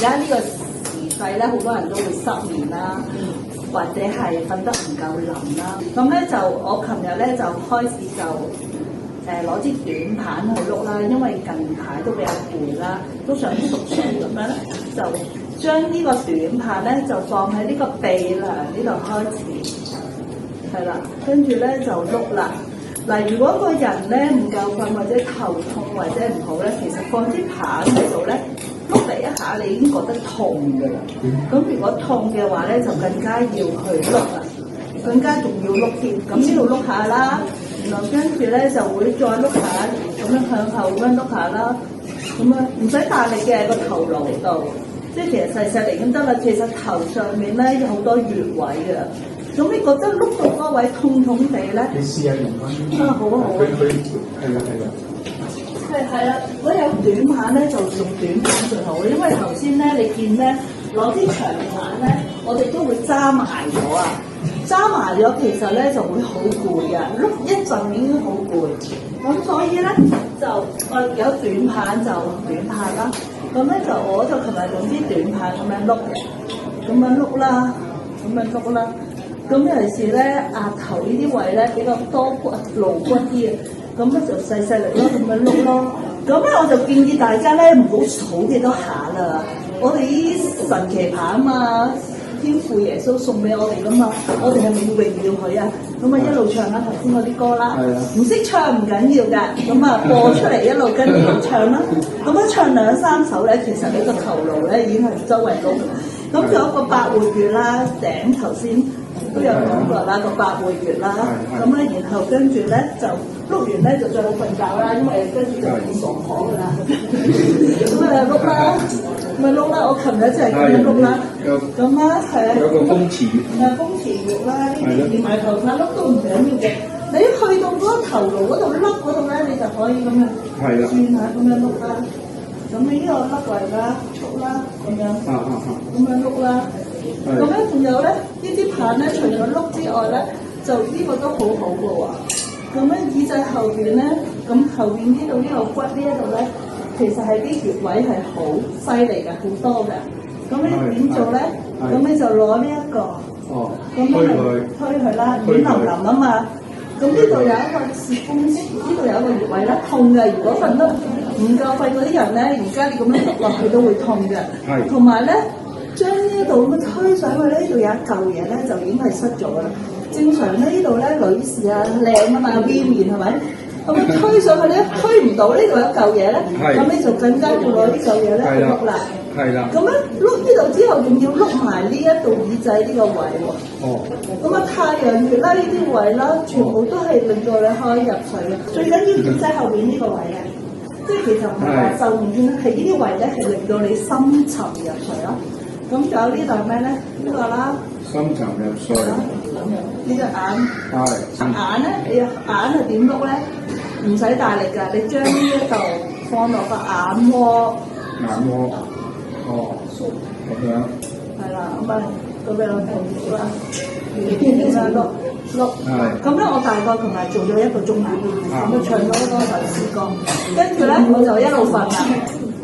家呢個時勢咧，好多人都會失眠啦，或者係瞓得唔夠腍啦。咁咧就我琴日咧就開始就攞支短棒去碌啦，因為近排都比較攰啦，都想縮水咁樣咧，就將呢個短棒咧就放喺呢個鼻梁呢度開始，係啦，跟住咧就碌啦。嗱，如果個人咧唔夠瞓或者頭痛或者唔好咧，其實放支棒喺度咧，碌嚟一下你已經覺得痛㗎啦。咁如果痛嘅話咧，就更加要去碌啦，更加仲要碌添。咁呢度碌下啦，然後跟住咧就會再碌下，咁樣向後咁樣碌下啦。咁啊唔使大力嘅個頭顱度，即係其實細細嚟咁得啦。其實頭上面咧有好多穴位嘅。咁你覺得碌到嗰位痛痛地咧？你試下用翻。好啊好啊。佢係啦。係啦，如果有短棒咧，就用短棒最好，因為頭先咧你見咧攞啲長棒咧，我哋都會揸埋咗啊，揸埋咗其實咧就會好攰嘅，碌一陣已經好攰。咁所以咧就有短棒就短棒啦。咁咧就我就琴日用啲短棒咁樣碌嘅，咁樣碌啦，咁樣碌啦。咁尤其是咧額頭呢啲位咧比較多骨露骨啲嘅，咁咧就細細力咯，咁樣碌咯。咁咧我就建議大家咧唔好數幾多下啦。我哋啲神奇棒啊嘛，天父耶穌送俾我哋噶嘛，我哋係咪要榮耀佢啊？咁啊一路唱下頭先嗰啲歌啦，唔識唱唔緊要㗎，咁啊播出嚟一路跟住唱啦。咁樣唱兩三首咧，其實你個頭顱咧已經係周圍碌。咁仲有個百會穴啦，頂頭先都有講過啦，個百會穴啦，咁咧然後跟住咧就碌完咧就最好瞓覺啦，因為跟住就變傻婆㗎啦。咁啊碌啦，咪碌啦，我琴日就係咁樣碌啦。咁啊係啊。有個風池穴。風池穴啦，呢啲連埋頭髮碌都唔緊要嘅。你一去到嗰個頭顱嗰度碌嗰度咧，你就可以咁樣轉下咁樣碌啦。咁你呢個碌嚟啦，碌啦咁樣，咁樣碌啦。咁咧仲有咧，呢啲棒咧，除咗碌之外咧，就呢個都好好嘅喎。咁咧耳仔後邊咧，咁後邊呢度呢個骨呢一度咧，其實係啲穴位係好犀利嘅，好多嘅。咁你點做咧？咁你就攞呢一個，咁推佢啦，軟腍腍啊嘛。咁呢度有一個攝風池，呢度有一個穴位咧，痛嘅。如果瞓得唔夠瞓嗰啲人咧，而家你咁樣碌落去都會痛嘅。係。同埋咧，將呢度咁推上去咧，呢度有一嚿嘢咧，就已經係塞咗啦。正常咧，呢度咧女士啊靚啊嘛，V 面係咪？咁樣推上去咧，推唔到呢度有一嚿嘢咧，咁你就更加要攞呢嚿嘢咧去碌啦。係啦。咁樣碌呢度之後，仲要碌埋呢一度耳仔呢個位喎。咁啊，太陽穴啦，呢啲位啦，全部都係令到你可以入睡嘅。最緊要耳仔後邊呢個位嘅，即係其實唔係話受面，係呢啲位咧係令到你深沉入睡咯。咁仲有呢度咩咧？呢個啦。深沉入睡。呢隻眼。眼咧，你眼係點碌咧？唔使大力㗎，你將呢一度放落個眼窩。眼窩。咁樣。係啦，咁啊，咁樣做啦，咁樣碌。咁咧，我大概琴日做咗1個鐘頭，咁就唱咗好多首詩歌，跟住咧我就一路瞓啦，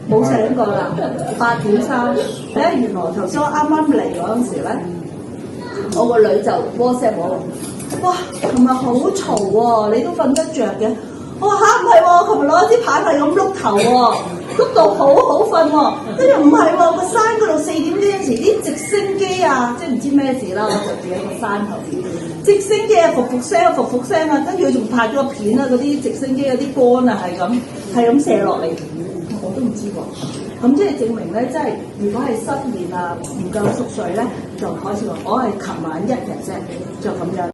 冇醒過啦。8:3，原來頭先我啱啱嚟嗰陣時咧，我個女就 WhatsApp 我，哇，琴日好嘈喎，你都瞓得着嘅。我話嚇唔係喎，琴日攞支棒係咁碌頭喎，碌到好好瞓喎。跟住唔係喎，個山嗰度4點幾嗰時啲直升機啊，即係唔知咩事啦，我就住喺個山頭邊，直升機啊復聲啊，跟住佢仲拍咗個片啊，嗰啲直升機嗰啲杆啊係咁射落嚟，我都唔知喎。咁即係證明咧，即係如果係失眠啊唔夠熟睡咧，就開始話我係琴晚1日啫，就咁樣。